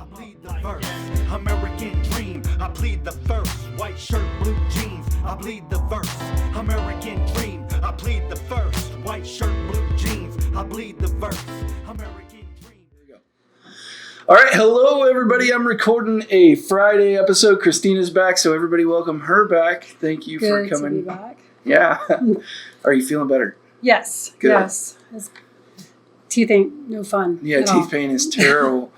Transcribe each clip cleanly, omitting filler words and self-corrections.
I plead the first. American dream. I plead the first. White shirt, blue jeans. I plead the first. American dream. I plead the first. White shirt, blue jeans. I plead the first. American dream. There you go. All right, hello everybody. I'm recording a Friday episode. Kristina's back, so everybody welcome her back. Thank you for coming. To be back. Yeah. Are you feeling better? Yes. Good. Yes. Teeth ain't no fun. Yeah, teeth pain is terrible.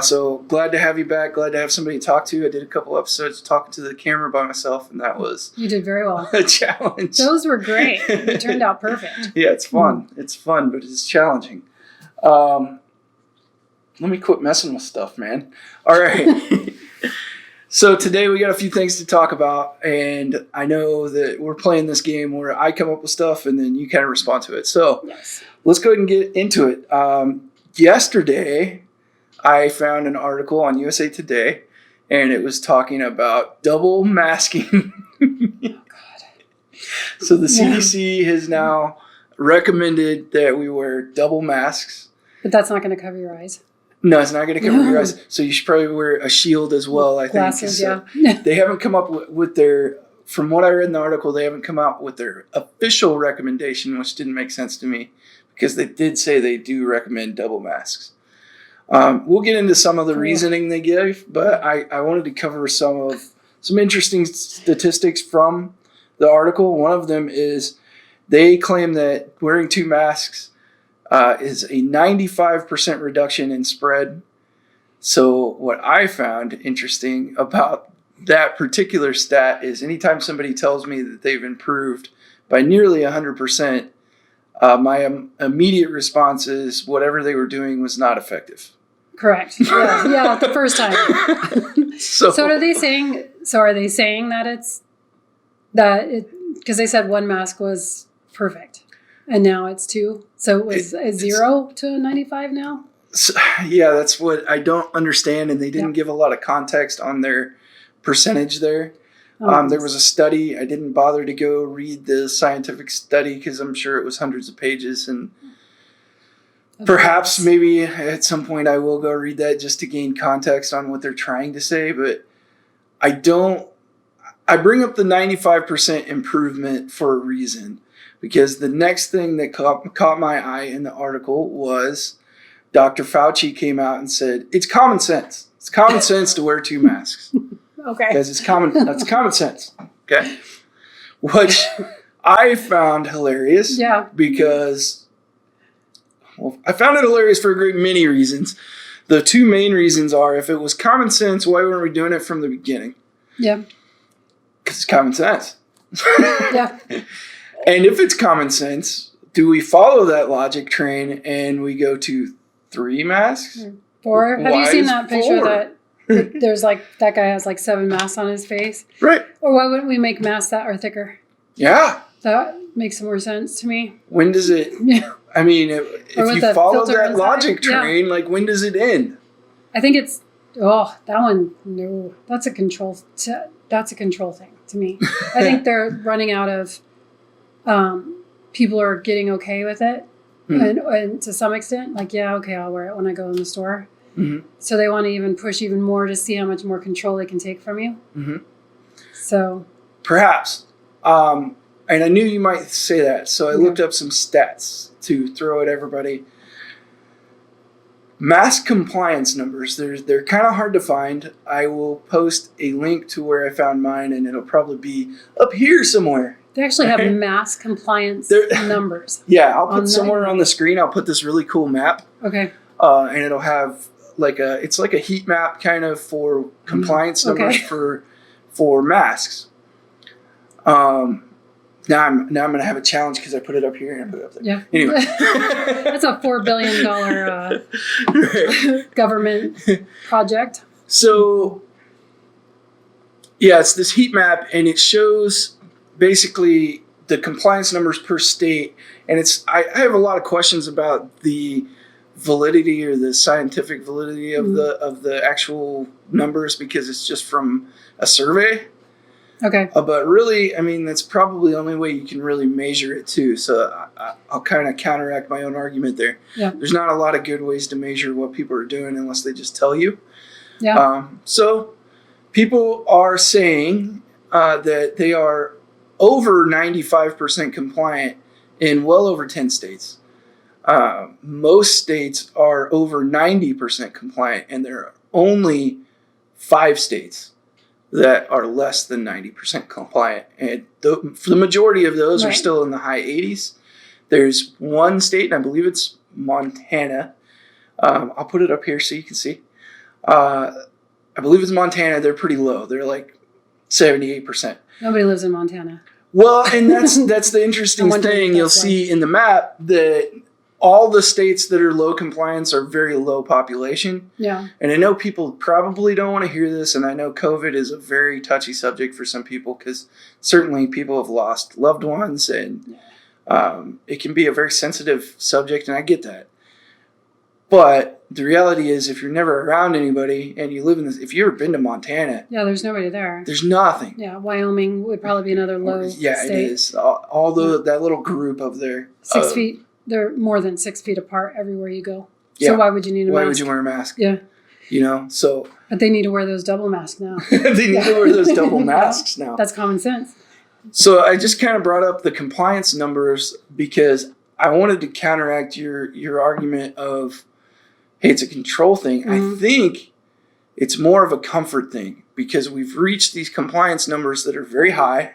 So glad to have you back. Glad to have somebody to talk to. I did a couple episodes talking to the camera by myself, and that was You did very well. a challenge. Those were great. They turned out perfect. Yeah, it's fun. It's fun, but it's challenging. Let me quit messing with stuff, man. All right. So today we got a few things to talk about, and I know that we're playing this game where I come up with stuff and then you kind of respond to it. So Yes. let's go ahead and get into it. Yesterday, I found an article on USA Today, and it was talking about double masking. Oh God. So the CDC has now recommended that we wear double masks. But that's not going to cover your eyes. No, it's not going to cover your eyes. So you should probably wear a shield as well, I think. Glasses, So yeah. they haven't come up with their, from what I read in the article, they haven't come out with their official recommendation, which didn't make sense to me because they did say they do recommend double masks. We'll get into some of the reasoning they give, but I wanted to cover some interesting statistics from the article. One of them is they claim that wearing two masks is a 95% reduction in spread. So what I found interesting about that particular stat is anytime somebody tells me that they've improved by nearly 100%, my immediate response is whatever they were doing was not effective. Correct. Yeah, the first time. So Are they saying that because they said one mask was perfect and now it's two. So it was a 0 to a 95 now? Yeah, that's what I don't understand, and they didn't give a lot of context on their percentage there. There was a study. I didn't bother to go read the scientific study because I'm sure it was hundreds of pages, and perhaps maybe at some point I will go read that just to gain context on what they're trying to say, but I bring up the 95% improvement for a reason, because the next thing that caught my eye in the article was Dr. Fauci came out and said, it's common sense. It's common sense to wear two masks. Okay. Because that's common sense. Okay. Which I found hilarious. Yeah. Because, well, I found it hilarious for a great many reasons. The two main reasons are, if it was common sense, why weren't we doing it from the beginning? Yeah. Because it's common sense. Yeah. And if it's common sense, do we follow that logic train and we go to 3 masks? Or have Why you seen is that picture 4? that there's like that guy has like 7 masks on his face? Right. Or why wouldn't we make masks that are thicker? Yeah. That makes more sense to me. When does it? Yeah. I mean, if Or with you the follow filter that inside. logic train, like when does it end? I think it's that one. No, that's a control. That's a control thing to me. I think they're running out of. People are getting okay with it, and to some extent, like okay, I'll wear it when I go in the store. Mm-hmm. So they want to even push even more to see how much more control they can take from you. Mm-hmm. So perhaps, and I knew you might say that, so I looked up some stats to throw at everybody. Mask compliance numbers, they're kind of hard to find. I will post a link to where I found mine, and it'll probably be up here somewhere. they actually have mass compliance numbers. Yeah, I'll put somewhere on the screen. I'll put this really cool map. Okay. And it'll have it's like a heat map kind of for compliance numbers for masks. Now I'm gonna have a challenge because I put it up here and I put it up there. Yeah. Anyway, That's a $4 billion government project. So yeah, it's this heat map, and it shows basically the compliance numbers per state. And I have a lot of questions about the validity or the scientific validity of the actual numbers, because it's just from a survey. Okay. But really, I mean, that's probably the only way you can really measure it too. So I'll kind of counteract my own argument there. Yeah. There's not a lot of good ways to measure what people are doing unless they just tell you. Yeah. So people are saying that they are over 95% compliant in well over 10 states. Most states are over 90% compliant, and there are only 5 states that are less than 90% compliant. And for the majority of those are still in the high 80s. There's one state, and I believe it's Montana. I'll put it up here so you can see. I believe it's Montana. They're pretty low. They're like 78%. Nobody lives in Montana. Well, and that's the interesting thing. You'll see in the map that all the states that are low compliance are very low population. Yeah. And I know people probably don't want to hear this, and I know COVID is a very touchy subject for some people because certainly people have lost loved ones, and it can be a very sensitive subject, and I get that. But the reality is, if you're never around anybody and you live in this, if you've ever been to Montana, there's nobody there. There's nothing. Yeah, Wyoming would probably be another low state. It is. Although that little group of there. 6 feet. They're more than 6 feet apart everywhere you go. Yeah. So why would you need a mask? Why would you wear a mask? Yeah. So. But they need to wear those double masks now. They need to wear those double masks now. That's common sense. So I just kind of brought up the compliance numbers because I wanted to counteract your argument of, hey, it's a control thing. Mm-hmm. I think it's more of a comfort thing because we've reached these compliance numbers that are very high.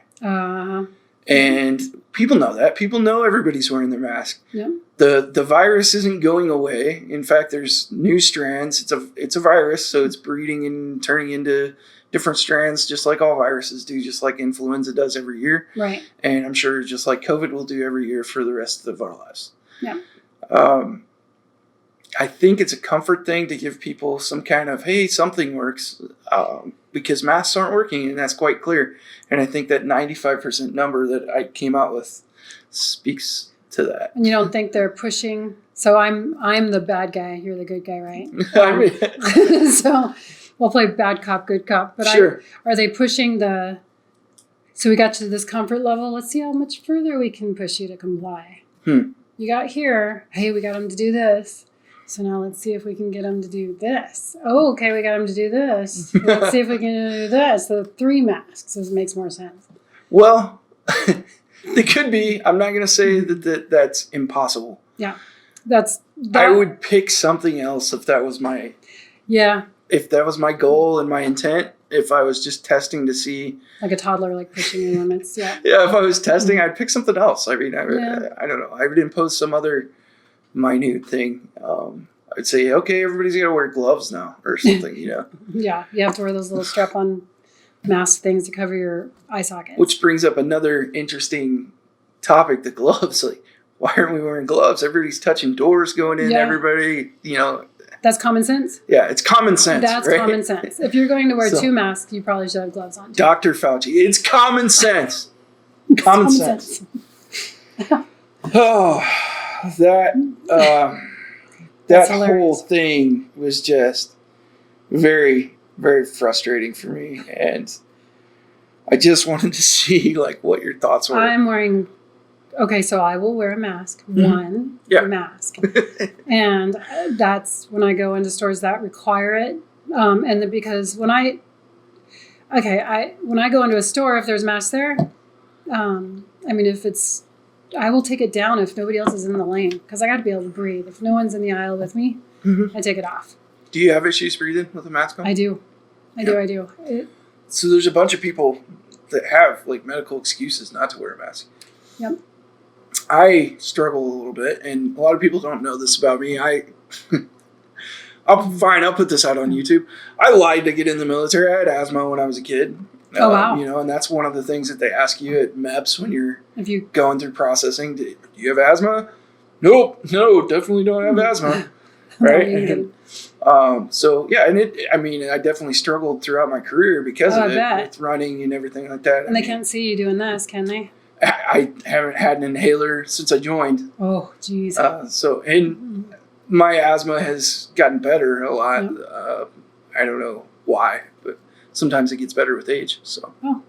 And people know that. People know everybody's wearing their mask. Yeah. The virus isn't going away. In fact, there's new strands. It's a virus, so it's breeding and turning into different strands, just like all viruses do, just like influenza does every year. Right. And I'm sure just like COVID will do every year for the rest of our lives. Yeah. I think it's a comfort thing to give people some kind of, hey, something works, because masks aren't working, and that's quite clear. And I think that 95% number that I came out with speaks to that. And you don't think they're pushing? So I'm the bad guy. You're the good guy, right? So we'll play bad cop, good cop. But sure. Are they pushing the? So we got to this comfort level. Let's see how much further we can push you to comply. You got here. Hey, we got them to do this. So now let's see if we can get them to do this. Oh, okay, we got them to do this. Let's see if we can do this. So 3 masks. This makes more sense. Well, they could be. I'm not going to say that's impossible. Yeah. I would pick something else if that was my... Yeah. If that was my goal and my intent, if I was just testing to see... Like a toddler, like pushing your limits, yeah. Yeah, if I was testing, I'd pick something else. I mean, I don't know. I would impose some other minute thing. I'd say, okay, everybody's got to wear gloves now or something, Yeah, you have to wear those little strap-on mask things to cover your eye sockets. Which brings up another interesting topic, the gloves. Like, why aren't we wearing gloves? Everybody's touching doors going in, everybody, That's common sense? Yeah, it's common sense. That's right? common sense. If you're going to wear 2 masks, you probably should have gloves on. Dr. Fauci, it's common sense. Common sense. Oh, that whole thing was just very, very frustrating for me, and I just wanted to see what your thoughts were. I'm wearing. Okay, so I will wear a mask. One mask, and that's when I go into stores that require it. And because when I go into a store, if there's masks there, I will take it down if nobody else is in the lane because I got to be able to breathe. If no one's in the aisle with me, I take it off. Do you have issues breathing with a mask on? I do. I do. So there's a bunch of people that have medical excuses not to wear a mask. Yep. I struggle a little bit, and a lot of people don't know this about me. I'll put this out on YouTube. I lied to get in the military. I had asthma when I was a kid. Oh, wow. And that's one of the things that they ask you at MEPS when you're going through processing. Do you have asthma? Nope. No, definitely don't have asthma. Right? And, I definitely struggled throughout my career because of it, with running and everything like that. And they can't see you doing this, can they? I haven't had an inhaler since I joined. Oh, geez. My asthma has gotten better a lot. Yep. I don't know why, but sometimes it gets better with age. So. Oh.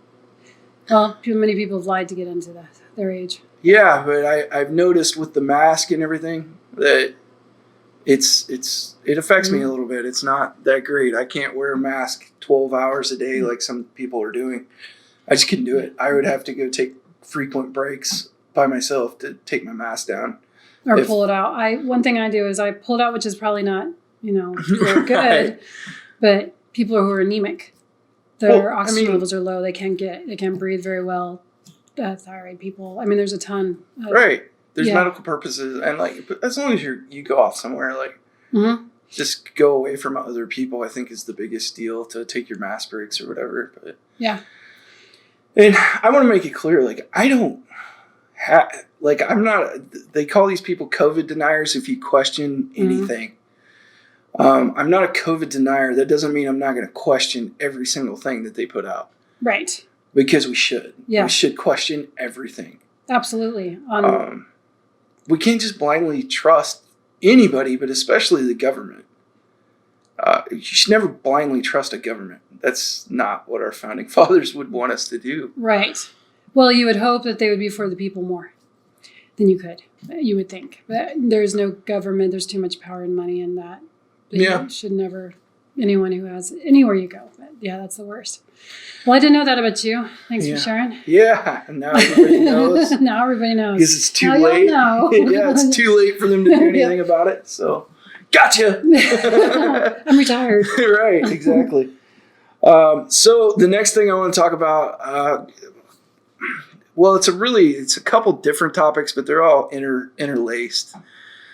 Well, many people have lied to get into their age. Yeah, but I've noticed with the mask and everything that it affects me a little bit. It's not that great. I can't wear a mask 12 hours a day like some people are doing. I just couldn't do it. I would have to go take frequent breaks by myself to take my mask down. Or pull it out. One thing I do is I pull it out, which is probably not, very good. Right. But people who are anemic, their oxygen levels are low. They can't breathe very well. Thyroid people. I mean, there's a ton. Right. There's medical purposes, and but as long as you go off somewhere, just go away from other people. I think is the biggest deal, to take your mask breaks or whatever. But yeah. And I want to make it clear, I don't have, I'm not. They call these people COVID deniers if you question anything. I'm not a COVID denier. That doesn't mean I'm not going to question every single thing that they put out. Right. Because we should. Yeah. We should question everything. Absolutely. We can't just blindly trust anybody, but especially the government. You should never blindly trust a government. That's not what our founding fathers would want us to do. Right. Well, you would hope that they would be for the people more than you could. You would think. But there's no government. There's too much power and money in that. But you should never, anyone who has, anywhere you go. But yeah, that's the worst. Well, I didn't know that about you. Thanks for sharing. Yeah, and now everybody knows. Now everybody knows. Because it's too late. Know. Yeah, it's too late for them to do anything about it. So, gotcha. I'm retired. Right, exactly. So the next thing I want to talk about, it's a couple different topics, but they're all interlaced.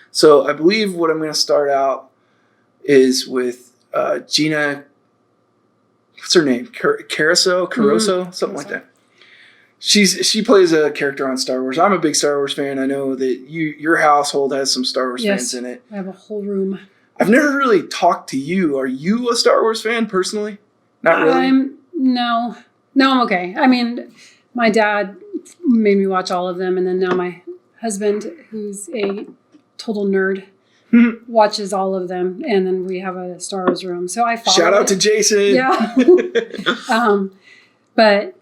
So I believe what I'm going to start out is with Gina. What's her name? Carano, something like that. She plays a character on Star Wars. I'm a big Star Wars fan. I know that your household has some Star Wars fans in it. I have a whole room. I've never really talked to you. Are you a Star Wars fan personally? Not really. No, I'm okay. I mean, my dad made me watch all of them, and then now my husband, who's a total nerd, watches all of them, and then we have a Star Wars room. So I follow. Shout out to Jason. Yeah. But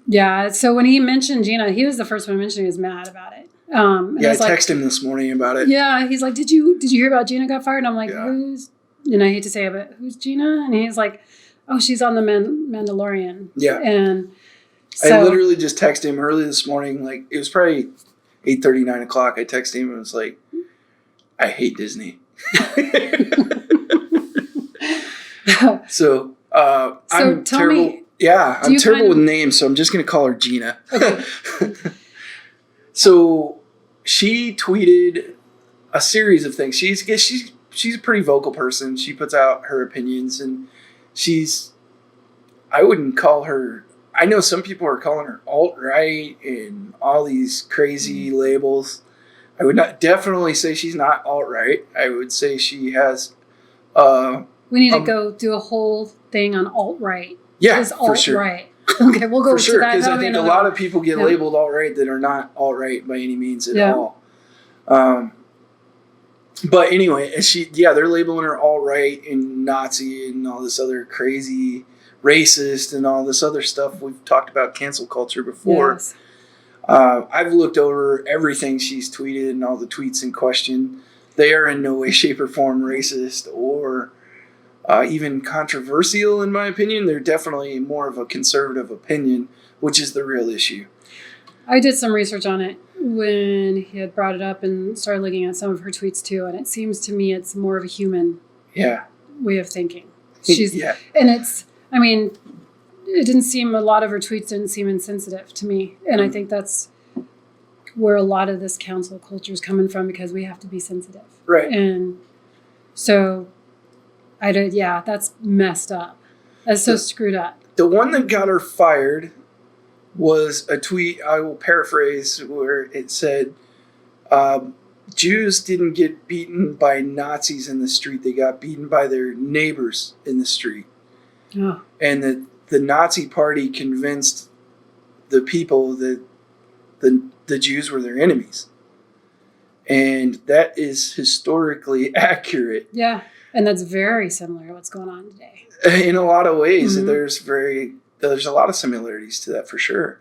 yeah, so when he mentioned Gina, he was the first one to mention he was mad about it. I texted him this morning about it. Yeah, he's like, "Did you hear about Gina got fired?" And I'm like, "Who's?" And I hate to say it, but who's Gina? And he's like, "Oh, she's on the Mandalorian." Yeah. And so, I literally just texted him early this morning. It was probably 8:30, 9 o'clock. I texted him and was like, I hate Disney. So I'm terrible. I'm terrible with names, so I'm just going to call her Gina. Okay. So she tweeted a series of things. She's a pretty vocal person. She puts out her opinions, and I wouldn't call her. I know some people are calling her alt-right and all these crazy labels. I would not definitely say she's not alt-right. I would say she has. We need to go do a whole thing on alt-right. Yeah, for sure. Okay, we'll go for sure, to that. Because I think a lot of people get labeled alt-right that are not alt-right by any means at all. But anyway, they're labeling her alt-right and Nazi and all this other crazy racist and all this other stuff. We've talked about cancel culture before. Yes. I've looked over everything she's tweeted and all the tweets in question. They are in no way, shape, or form racist or even controversial, in my opinion. They're definitely more of a conservative opinion, which is the real issue. I did some research on it when he had brought it up and started looking at some of her tweets too, and it seems to me it's more of a human way of thinking. And it didn't seem, a lot of her tweets didn't seem insensitive to me, and I think that's where a lot of this cancel culture is coming from, because we have to be sensitive. Right. And so that's messed up. That's so screwed up. The one that got her fired was a tweet, I will paraphrase, where it said, Jews didn't get beaten by Nazis in the street. They got beaten by their neighbors in the street. Oh. And that the Nazi party convinced the people that the Jews were their enemies. And that is historically accurate. Yeah. And that's very similar to what's going on today. In a lot of ways, there's a lot of similarities to that for sure.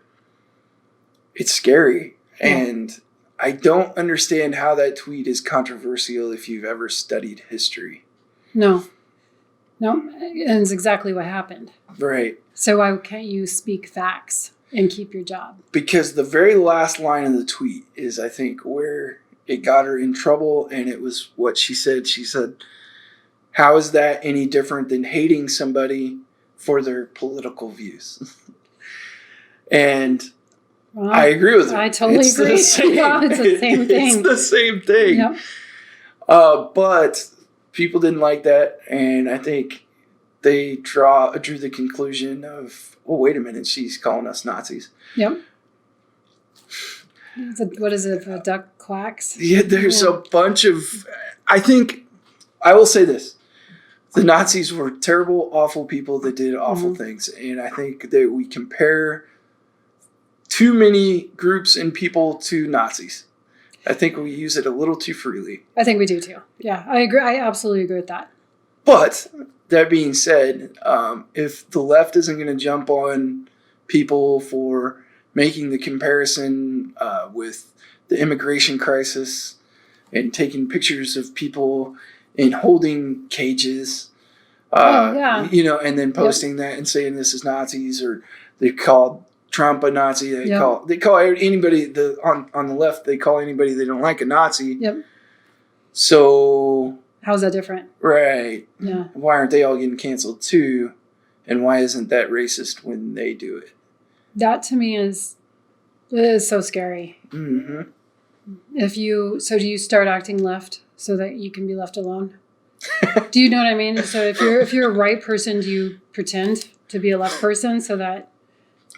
it's scary. And I don't understand how that tweet is controversial if you've ever studied history. No. And it's exactly what happened. Right. So why can't you speak facts and keep your job? Because the very last line of the tweet is, I think, where it got her in trouble, and it was what she said. She said, how is that any different than hating somebody for their political views? And Well, I agree with her. I totally agree. It's the same thing. It's the same thing. Yep. But people didn't like that, and I think they drew the conclusion of, well, wait a minute, she's calling us Nazis. Yep. What is it? A duck quacks? Yeah, there's a bunch of... I think, I will say this. The Nazis were terrible, awful people that did awful things. And I think that we compare too many groups and people to Nazis. I think we use it a little too freely. I think we do too. Yeah, I agree. I absolutely agree with that. But that being said, if the left isn't going to jump on people for making the comparison with the immigration crisis and taking pictures of people in holding cages, and then posting that and saying this is Nazis, or they called Trump a Nazi. They call anybody on the left. They call anybody they don't like a Nazi. Yep. So how's that different? Right. Yeah. Why aren't they all getting canceled too? And why isn't that racist when they do it? That to me is so scary. Mm-hmm. Do you start acting left so that you can be left alone? Do you know what I mean? So if you're a right person, do you pretend to be a left person so that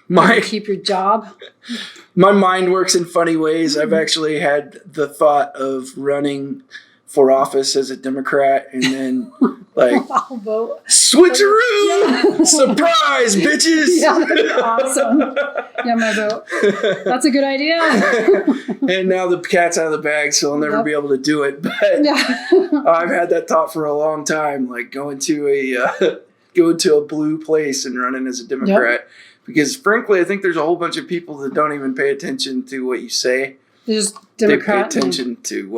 you can keep your job? My mind works in funny ways. I've actually had the thought of running for office as a Democrat, and then I'll vote. Switcheroo! Surprise, bitches! Yeah, that's awesome. Yeah, my vote. That's a good idea. And now the cat's out of the bag, so I'll never be able to do it. But I've had that thought for a long time, like going to a blue place and running as a Democrat. Yep. Because frankly, I think there's a whole bunch of people that don't even pay attention to what you say. There's Democrat. They pay attention to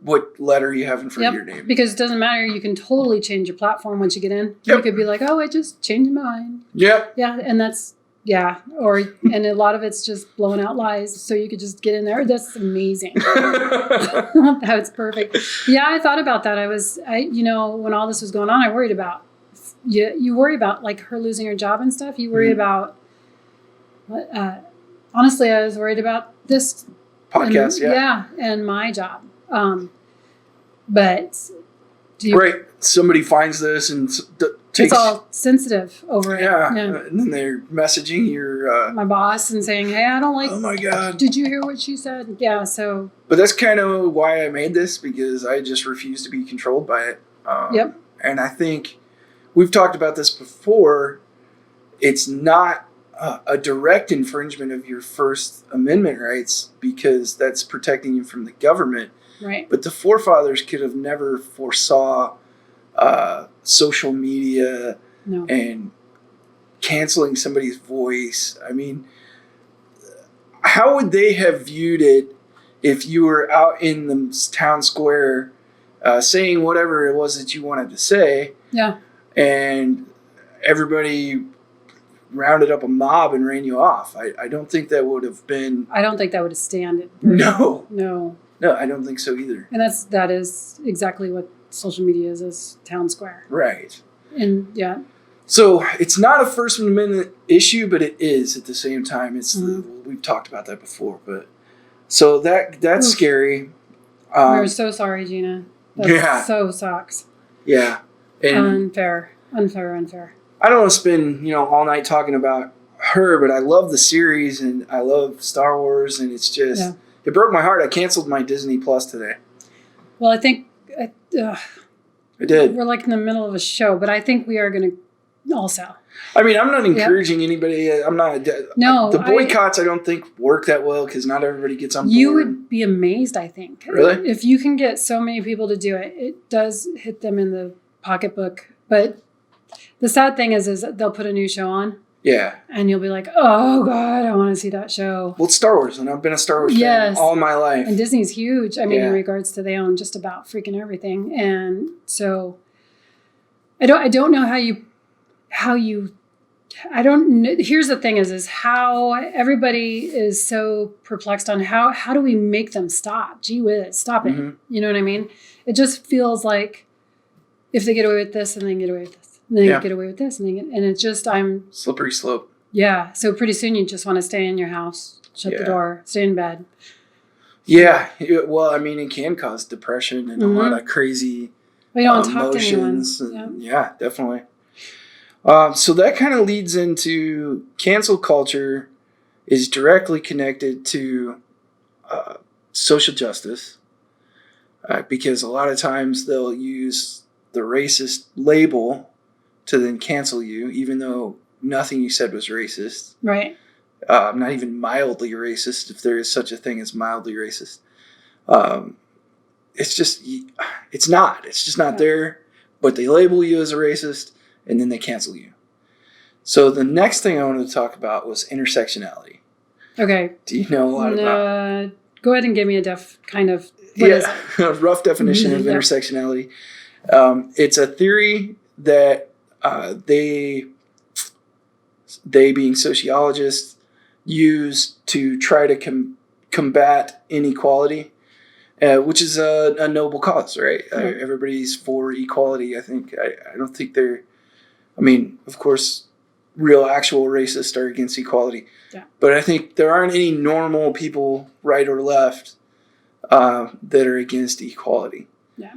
what letter you have in front of your name. Because it doesn't matter. You can totally change your platform once you get in. Yep. You could be like, oh, I just changed my mind. Yep. Yeah, and that's, and a lot of it's just blowing out lies. So you could just get in there. That's amazing. That's perfect. Yeah, I thought about that. When all this was going on, I worried about, you worry about like her losing her job and stuff. You worry about, honestly, I was worried about this podcast, and my job. But somebody finds this and it's all sensitive over it. Yeah. And then they're messaging your my boss and saying, "Hey, I don't like." Oh my God! Did you hear what she said? Yeah. So. But that's kind of why I made this, because I just refuse to be controlled by it. Yep. And I think we've talked about this before. It's not a direct infringement of your First Amendment rights, because that's protecting you from the government. Right. But the forefathers could have never foresaw social media and canceling somebody's voice. I mean, how would they have viewed it if you were out in the town square saying whatever it was that you wanted to say? Yeah. And everybody rounded up a mob and ran you off. I don't think that would have been... I don't think that would have stand. No, I don't think so either. And that is exactly what social media is town square. Right. And so it's not a First Amendment issue, but it is at the same time. It's we've talked about that before, but so that's scary. We're so sorry, Gina. That so sucks. Yeah. And unfair. I don't want to spend, all night talking about her, but I love the series and I love Star Wars, and it's just, it broke my heart. I canceled my Disney Plus today. Well, I think I did. We're like in the middle of a show, but I think we are going to also. I mean, I'm not encouraging anybody. I'm not. No. The boycotts I don't think work that well, because not everybody gets on board. You would be amazed, I think. Really? If you can get so many people to do it, it does hit them in the pocketbook. But the sad thing is they'll put a new show on. Yeah. And you'll be like, oh God, I want to see that show. Well, it's Star Wars, and I've been a Star Wars fan all my life. And Disney's huge. I mean, Yeah. in regards to they own just about freaking everything. And so I don't know here's the thing is how everybody is so perplexed on how do we make them stop? Gee whiz, stop it. Mm-hmm. You know what I mean? It just feels like if they get away with this and they get away with this, and they get away with this, and it's just slippery slope. Yeah. So pretty soon you just want to stay in your house, shut the door, stay in bed. Yeah. Well, I mean, it can cause depression and a lot of crazy emotions. Yeah, definitely. So that kind of leads into cancel culture is directly connected to social justice because a lot of times they'll use the racist label to then cancel you, even though nothing you said was racist. Right. Not even mildly racist, if there is such a thing as mildly racist. It's just not there, but they label you as a racist and then they cancel you. So the next thing I wanted to talk about was intersectionality. Okay. Do you know a lot about it? Go ahead and give me a a rough definition of intersectionality. It's a theory that they being sociologists use to try to combat inequality, which is a noble cause, right? Right. Everybody's for equality. I think I don't think they're. I mean, of course, real actual racists are against equality, but I think there aren't any normal people, right or left, that are against equality. Yeah.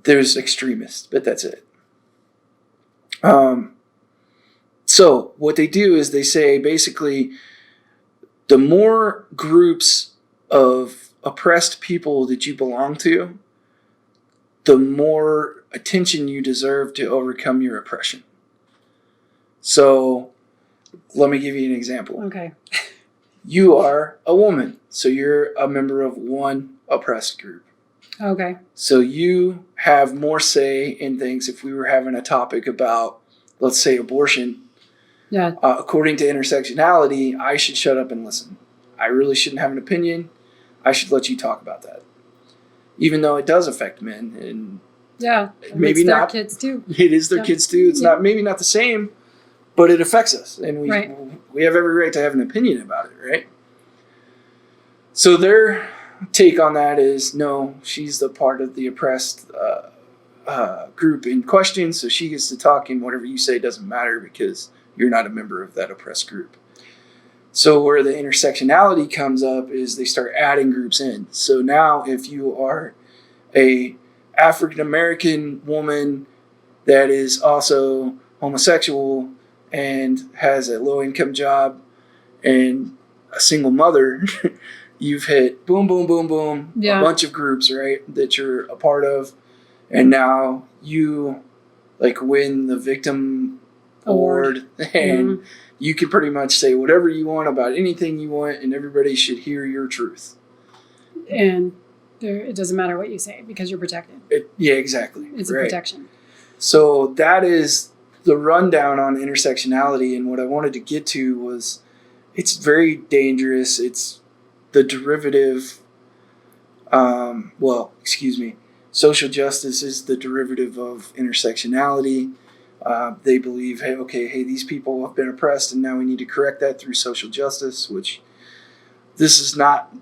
There's extremists, but that's it. So what they do is they say basically the more groups of oppressed people that you belong to, the more attention you deserve to overcome your oppression. So let me give you an example. Okay. You are a woman, so you're a member of one oppressed group. Okay. So you have more say in things. If we were having a topic about, let's say, abortion, according to intersectionality, I should shut up and listen. I really shouldn't have an opinion. I should let you talk about that. Even though it does affect men. And maybe it's their not. Kids too. It is their kids too. It's maybe not the same, but it affects us. And we have every right to have an opinion about it, right? So their take on that is, no, she's the part of the oppressed group in question, so she gets to talk, and whatever you say doesn't matter because you're not a member of that oppressed group. So where the intersectionality comes up is they start adding groups in. So now if you are a African American woman that is also homosexual and has a low income job and a single mother, you've hit boom, boom, boom, boom, a bunch of groups, right, that you're a part of. And now you win the victim award and you can pretty much say whatever you want about anything you want, and everybody should hear your truth. And it doesn't matter what you say because you're protected. Exactly. It's a protection. So that is the rundown on intersectionality. And what I wanted to get to was it's very dangerous. It's the derivative. Social justice is the derivative of intersectionality. They believe, hey, these people have been oppressed, and now we need to correct that through social justice, which this is not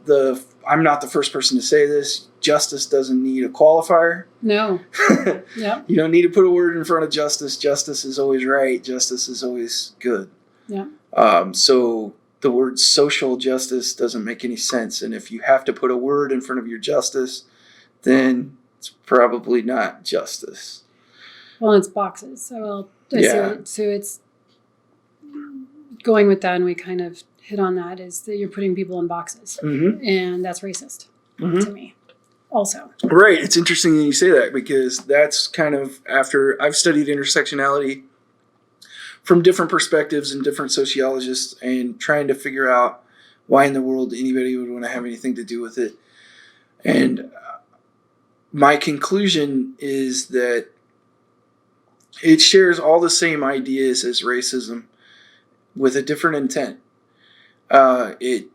I'm not the first person to say this. Justice doesn't need a qualifier. No. Yeah. You don't need to put a word in front of justice. Justice is always right. Justice is always good. Yeah. So the word social justice doesn't make any sense. And if you have to put a word in front of your justice, then it's probably not justice. Well, it's boxes. So it's going with that, and we kind of hit on that, is that you're putting people in boxes. Mm-hmm. And that's racist to me also. Right. It's interesting that you say that, because that's kind of after I've studied intersectionality from different perspectives and different sociologists, and trying to figure out why in the world anybody would want to have anything to do with it. And my conclusion is that it shares all the same ideas as racism, with a different intent. It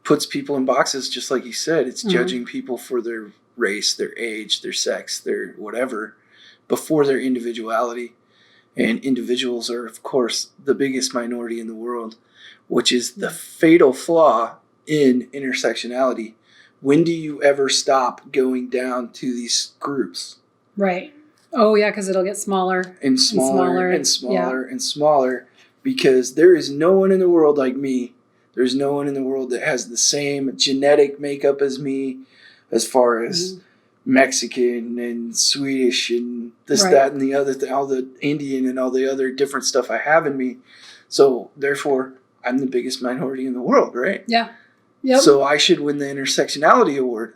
puts people in boxes, just like you said. It's judging people for their race, their age, their sex, their whatever, before their individuality. And individuals are, of course, the biggest minority in the world, which is the fatal flaw in intersectionality. When do you ever stop going down to these groups? Right. Oh, yeah, because it'll get smaller. And smaller and smaller and smaller, because there is no one in the world like me. There's no one in the world that has the same genetic makeup as me, as far as Mexican and Swedish and this, that, and the other, all the Indian and all the other different stuff I have in me. So therefore, I'm the biggest minority in the world, right? Yeah. Yep. So I should win the Intersectionality Award.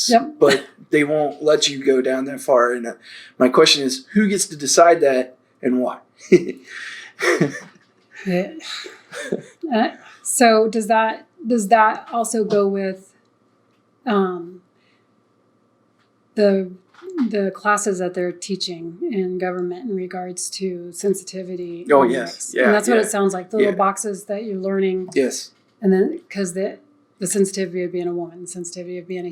Yep. But they won't let you go down that far. And my question is, who gets to decide that and why? So does that also go with the classes that they're teaching in government in regards to sensitivity? Oh, yes. Yeah. And that's what it sounds like. The little boxes that you're learning. Yes. And then because the sensitivity of being a woman, the sensitivity of being a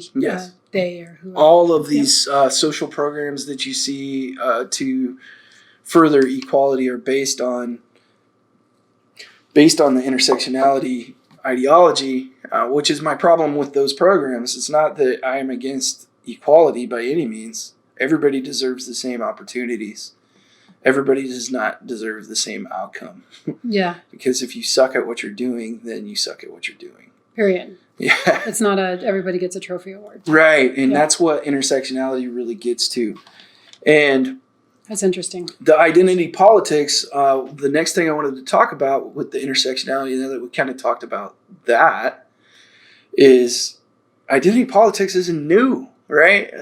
they or whoever. All of these social programs that you see to further equality are based on the intersectionality ideology, which is my problem with those programs. It's not that I am against equality by any means. Everybody deserves the same opportunities. Everybody does not deserve the same outcome. Yeah. Because if you suck at what you're doing, then you suck at what you're doing. Period. Yeah. It's not everybody gets a trophy award. Right. And that's what intersectionality really gets to. And that's interesting. The identity politics, the next thing I wanted to talk about with the intersectionality, now that we kind of talked about that, is identity politics isn't new, right?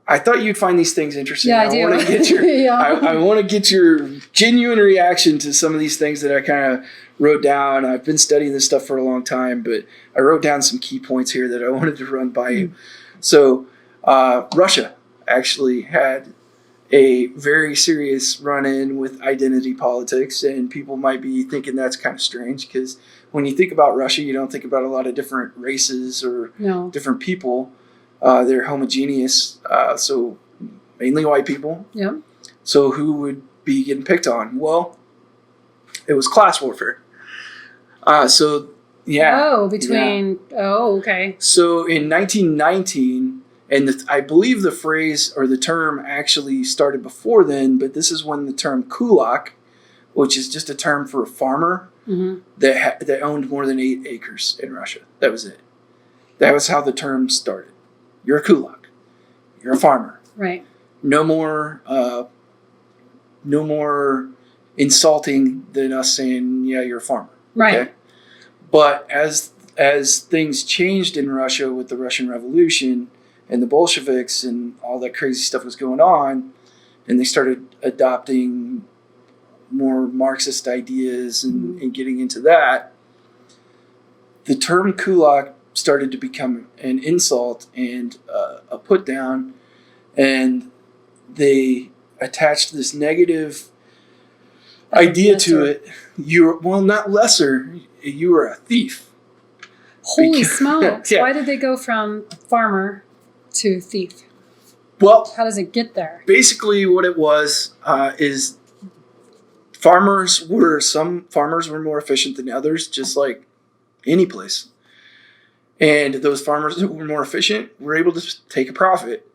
I thought you'd find these things interesting. Yeah, I do. Want to get your, I want to get your genuine reaction to some of these things that I kind of wrote down. I've been studying this stuff for a long time, but I wrote down some key points here that I wanted to run by you. So Russia actually had a very serious run-in with identity politics, and people might be thinking that's kind of strange because when you think about Russia, you don't think about a lot of different races or different people. They're homogeneous, so mainly white people. Yep. So who would be getting picked on? Well, it was class warfare. So okay. So in 1919, and I believe the phrase or the term actually started before then, but this is when the term kulak, which is just a term for a farmer that owned more than 8 acres in Russia. That was it. That was how the term started. You're a kulak. You're a farmer. Right. No more insulting than us saying, yeah, you're a farmer. Right. Okay? But as things changed in Russia with the Russian Revolution and the Bolsheviks and all that crazy stuff was going on, and they started adopting more Marxist ideas and getting into that, the term kulak started to become an insult and a put down, and they attached this negative idea to it. Not lesser, you were a thief. Holy smokes. Yeah. Why did they go from farmer to thief? Well, how does it get there? Basically what it was is some farmers were more efficient than others, just like any place. And those farmers that were more efficient were able to take a profit.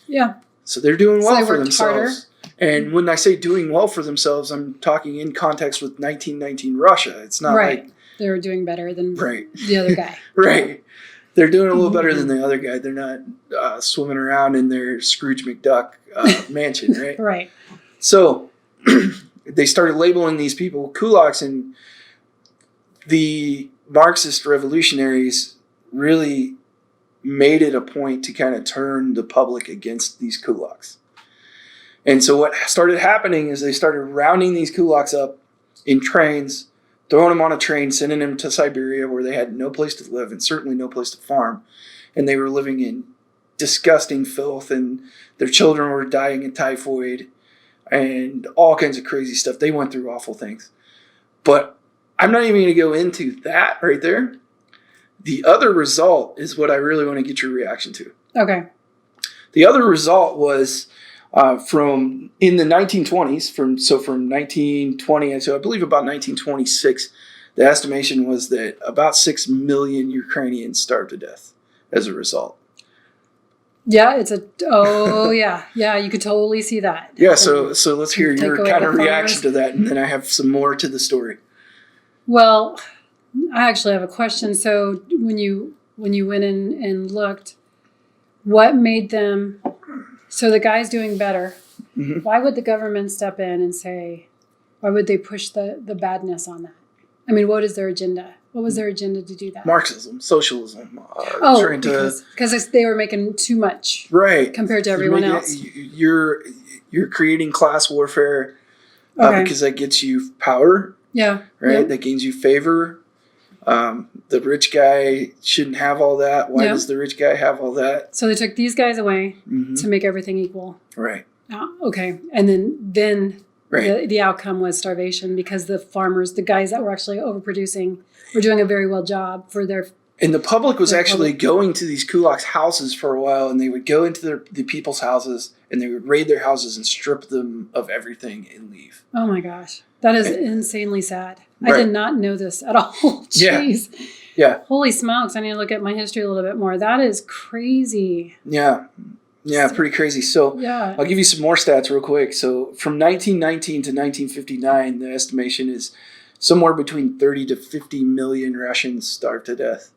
Yeah. So they're doing well for themselves. Harder. And when I say doing well for themselves, I'm talking in context with 1919 Russia. It's not like they were doing better than the other guy. Right. They're doing a little better than the other guy. They're not swimming around in their Scrooge McDuck mansion, right? Right. So they started labeling these people kulaks, and the Marxist revolutionaries really made it a point to kind of turn the public against these kulaks. And so what started happening is they started rounding these kulaks up in trains, throwing them on a train, sending them to Siberia where they had no place to live and certainly no place to farm. And they were living in disgusting filth, and their children were dying of typhoid and all kinds of crazy stuff. They went through awful things. But I'm not even going to go into that right there. The other result is what I really want to get your reaction to. Okay. The other result was from in the 1920s, from 1920, so I believe about 1926, the estimation was that about 6 million Ukrainians starved to death as a result. Yeah, yeah, you could totally see that. Yeah, so let's hear your kind of reaction farmers. to that, and then I have some more to the story. Well, I actually have a question. So when you went in and looked, what made them? So the guy's doing better. Mm-hmm. Why would the government step in and say? Why would they push the badness on that? I mean, what is their agenda? What was their agenda to do that? Marxism, socialism. Because they were making too much, right, compared to everyone else. You're creating class warfare because that gets you power. Yeah. Right. Yeah. That gains you favor. The rich guy shouldn't have all that. Why does the rich guy have all that? So they took these guys away to make everything equal. Right. Okay. And then right. the outcome was starvation because the farmers, the guys that were actually overproducing, were doing a very well job for their. And the public was actually going to these kulaks' houses for a while, and they would go into the people's houses, and they would raid their houses and strip them of everything and leave. Oh my gosh. That is insanely sad. Right. I did not know this at all. Jeez. Yeah. Holy smokes. I need to look at my history a little bit more. That is crazy. Yeah. Yeah, pretty crazy. So I'll give you some more stats real quick. So from 1919 to 1959, the estimation is somewhere between 30 to 50 million Russians starved to death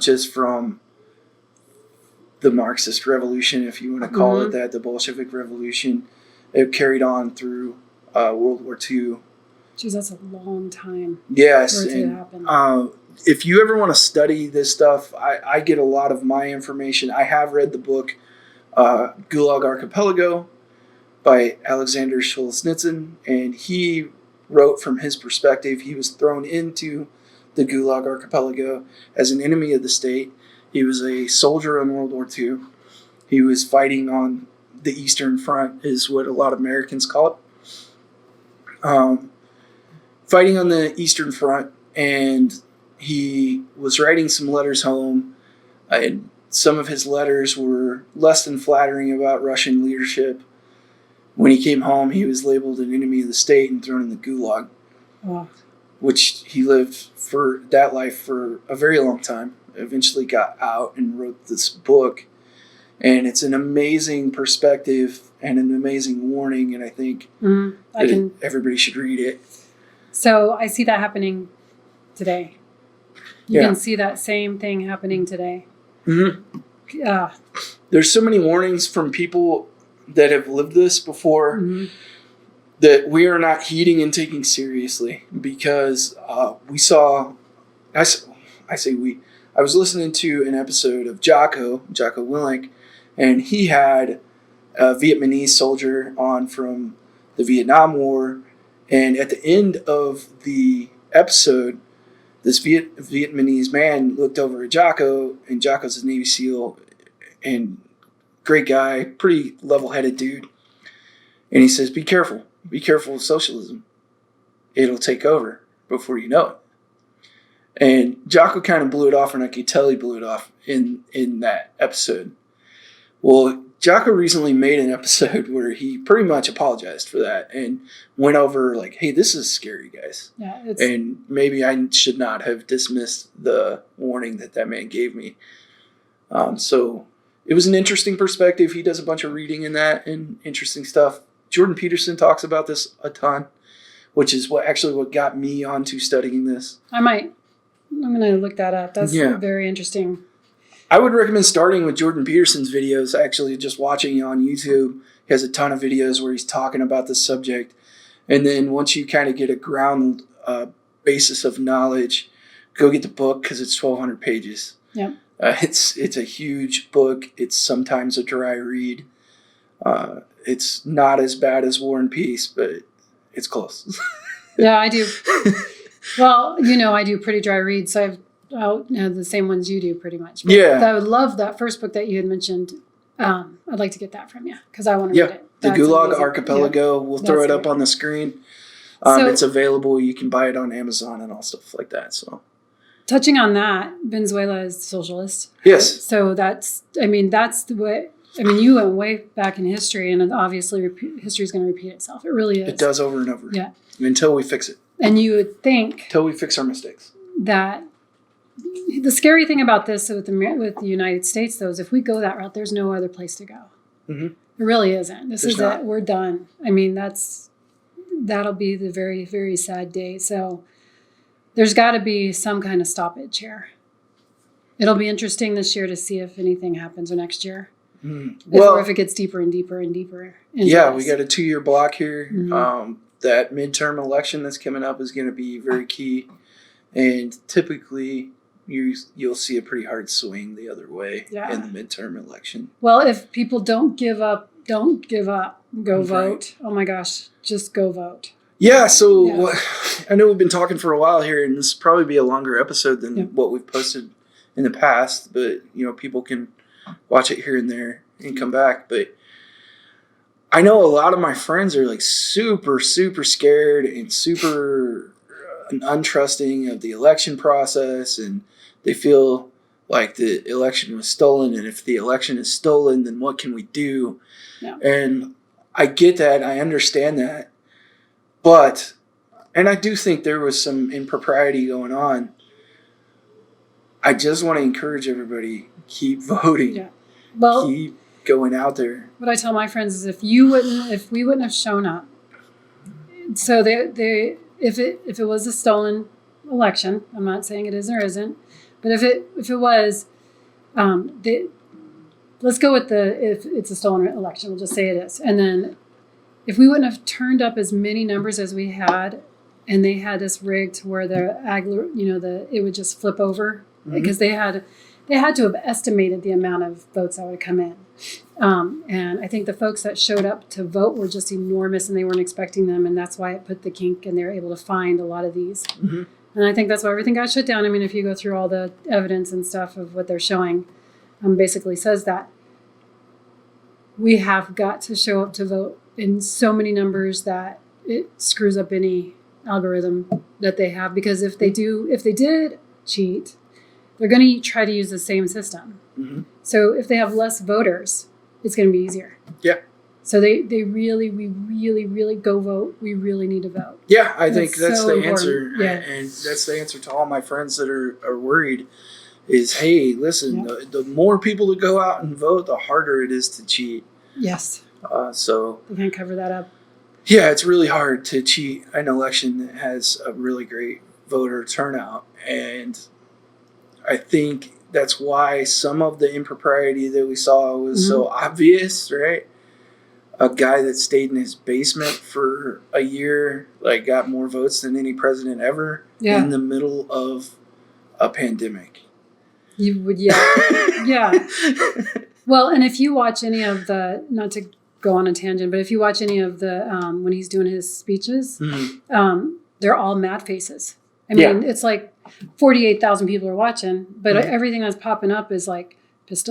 just from the Marxist revolution, if you want to call it that, the Bolshevik revolution. It carried on through World War II. Geez, that's a long time. Yes. For it to happen. If you ever want to study this stuff, I get a lot of my information. I have read the book Gulag Archipeligo by Alexander Solzhenitsyn, and he wrote from his perspective. He was thrown into the Gulag Archipelago as an enemy of the state. He was a soldier in World War II. He was fighting on the Eastern Front, is what a lot of Americans call it. Fighting on the Eastern Front, and he was writing some letters home, and some of his letters were less than flattering about Russian leadership. When he came home, he was labeled an enemy of the state and thrown in the Gulag, which he lived for that life for a very long time. Eventually got out and wrote this book, and it's an amazing perspective and an amazing warning, and I think everybody should read it. So I see that happening today. You can see that same thing happening today. Mm-hmm. There's so many warnings from people that have lived this before that we are not heeding and taking seriously, because we saw, I was listening to an episode of Jocko Willink, and he had a Vietnamese soldier on from the Vietnam War, and at the end of the episode, this Vietnamese man looked over at Jocko, and Jocko's a Navy SEAL and great guy, pretty level-headed dude. And he says, be careful of socialism. It'll take over before you know it. And Jocko kind of blew it off, and I could tell he blew it off in that episode. Well, Jocko recently made an episode where he pretty much apologized for that and went over like, hey, this is scary, guys. Yeah, and maybe I should not have dismissed the warning that man gave me. So it was an interesting perspective. He does a bunch of reading in that and interesting stuff. Jordan Peterson talks about this a ton, which is what got me onto studying this. I'm going to look that up. That's very interesting. I would recommend starting with Jordan Peterson's videos, actually just watching on YouTube. He has a ton of videos where he's talking about this subject. And then once you kind of get a ground basis of knowledge, go get the book because it's 1,200 pages. Yep. It's a huge book. It's sometimes a dry read. It's not as bad as War and Peace, but it's close. Yeah, I do. Well, I do pretty dry reads, so I've the same ones you do pretty much. But I would love that first book that you had mentioned. I'd like to get that from you because I want to read it. The Gulag Archipelago. We'll throw it up on the screen. It's available. You can buy it on Amazon and all stuff like that. So, touching on that, Venezuela is socialist. Yes. So that's the way. I mean, you went way back in history, and obviously history is going to repeat itself. It really is. It does over and over. Yeah. Until we fix it. And you would think until we fix our mistakes. That the scary thing about this with the United States, though, is if we go that route, there's no other place to go. Mm-hmm. It really isn't. This is it. We're done. I mean, that'll be the very, very sad day. So there's got to be some kind of stoppage here. It'll be interesting this year to see if anything happens or next year. Or if it gets deeper and deeper and deeper. Yeah, we got a 2-year block here. Mm-hmm. That midterm election that's coming up is going to be very key. And typically, you'll see a pretty hard swing the other way in the midterm election. Well, if people don't give up. Go vote. Oh my gosh, just go vote. Yeah, so I know we've been talking for a while here, and this will probably be a longer episode than what we've posted in the past. But, people can watch it here and there and come back. But I know a lot of my friends are like super, super scared and super untrusting of the election process, and they feel like the election was stolen, and if the election is stolen, then what can we do? Yeah. And I get that, I understand that, and I do think there was some impropriety going on. I just want to encourage everybody, keep voting. Yeah. Well, keep going out there. What I tell my friends is if we wouldn't have shown up, so if it was a stolen election, I'm not saying it is or isn't, but if it was, let's go with if it's a stolen election, we'll just say it is. And then if we wouldn't have turned up as many numbers as we had, and they had this rigged to where it would just flip over, because they had to have estimated the amount of votes that would come in. And I think the folks that showed up to vote were just enormous, and they weren't expecting them, and that's why it put the kink, and they were able to find a lot of these. Mm-hmm. And I think that's why everything got shut down. I mean, if you go through all the evidence and stuff of what they're showing, basically says that we have got to show up to vote in so many numbers that it screws up any algorithm that they have. Because if they did cheat, they're going to try to use the same system. Mm-hmm. So if they have less voters, it's going to be easier. Yeah. So we really go vote. We really need to vote. Yeah, I think that's so the answer. Yeah. And that's the answer to all my friends that are worried is, hey, listen, the more people that go out and vote, the harder it is to cheat. Yes. So we can't cover that up. Yeah, it's really hard to cheat an election that has a really great voter turnout. And I think that's why some of the impropriety that we saw was so obvious, right? A guy that stayed in his basement for a year, got more votes than any president ever in the middle of a pandemic. You would, yeah. Well, and if you watch any of not to go on a tangent, but if you watch any of the, when he's doing his speeches, they're all mad faces. I mean, it's like 48,000 people are watching, but everything that's popping up is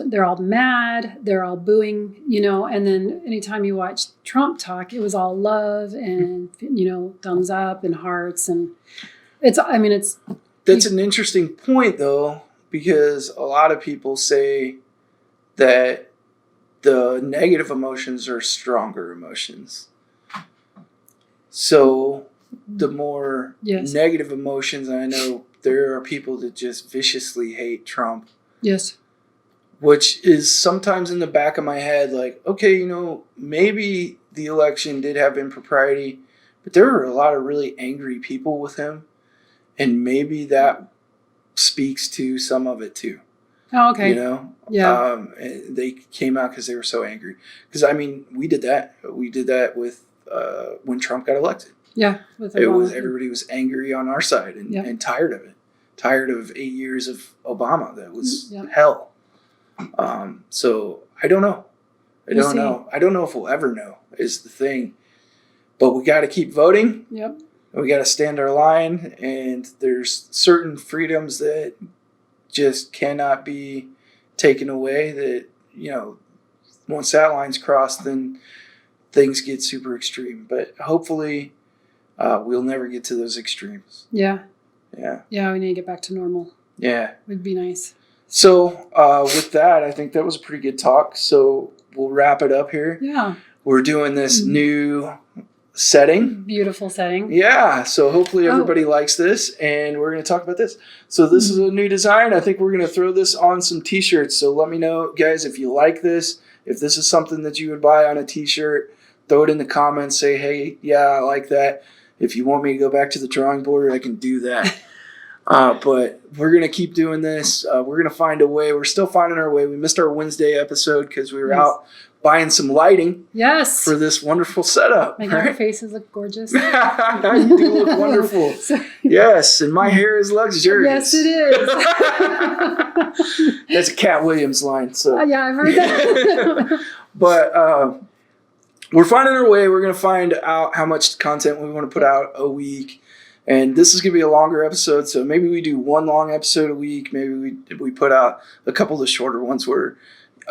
they're all mad, they're all booing, and then anytime you watch Trump talk, it was all love and, thumbs up and hearts. And that's an interesting point though, because a lot of people say that the negative emotions are stronger emotions. So the more negative emotions, I know there are people that just viciously hate Trump. Yes. Which is sometimes in the back of my head, okay, maybe the election did have impropriety, but there were a lot of really angry people with him, and maybe that speaks to some of it too. Oh, okay. Yeah. They came out because they were so angry. Because we did that. We did that with when Trump got elected. Yeah. Everybody was angry on our side and tired of it. Tired of 8 years of Obama. That was hell. So I don't know. I don't know. I don't know if we'll ever know is the thing. But we got to keep voting. Yep. We got to stand our line. And there's certain freedoms that just cannot be taken away that, once that line's crossed, then things get super extreme. But hopefully we'll never get to those extremes. Yeah. Yeah. Yeah, we need to get back to normal. Yeah. Would be nice. So with that, I think that was a pretty good talk. So we'll wrap it up here. Yeah. We're doing this new setting. Beautiful setting. Yeah. So hopefully everybody likes this, and we're going to talk about this. So this is a new design. I think we're going to throw this on some t-shirts. So let me know, guys, if you like this, if this is something that you would buy on a t-shirt, throw it in the comments. Say, hey, yeah, I like that. If you want me to go back to the drawing board, I can do that. But we're going to keep doing this. We're going to find a way. We're still finding our way. We missed our Wednesday episode because we were out buying some lighting for this wonderful setup. Making our faces look gorgeous. You do look wonderful. Yes, and my hair is luxurious. Yes, it is. That's a Cat Williams line. So yeah, I've heard that. But we're finding our way. We're going to find out how much content we want to put out a week. And this is going to be a longer episode, so maybe we do one long episode a week. Maybe we put out a couple of the shorter ones where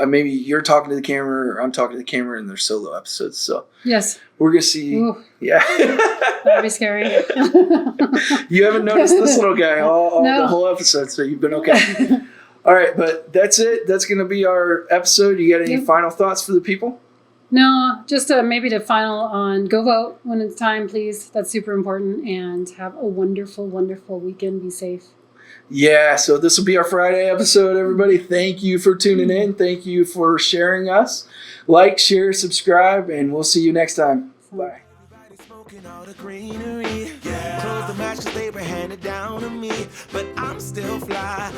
maybe you're talking to the camera or I'm talking to the camera, and they're solo episodes. So yes, we're going to see. Ooh. Yeah. That'd be scary. You haven't noticed this little guy all the whole episode, so you've been okay. All right, but that's it. That's going to be our episode. You got any final thoughts for the people? No, just maybe to final on go vote when it's time, please. That's super important. And have a wonderful, wonderful weekend. Be safe. Yeah, so this will be our Friday episode, everybody. Thank you for tuning in. Thank you for sharing us. Like, share, subscribe, and we'll see you next time. Bye. All the greenery, close the matches they were handed down to me, but I'm still fly,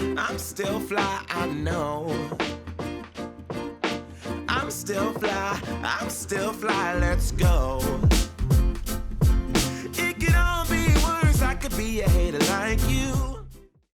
I know. I'm still fly, let's go.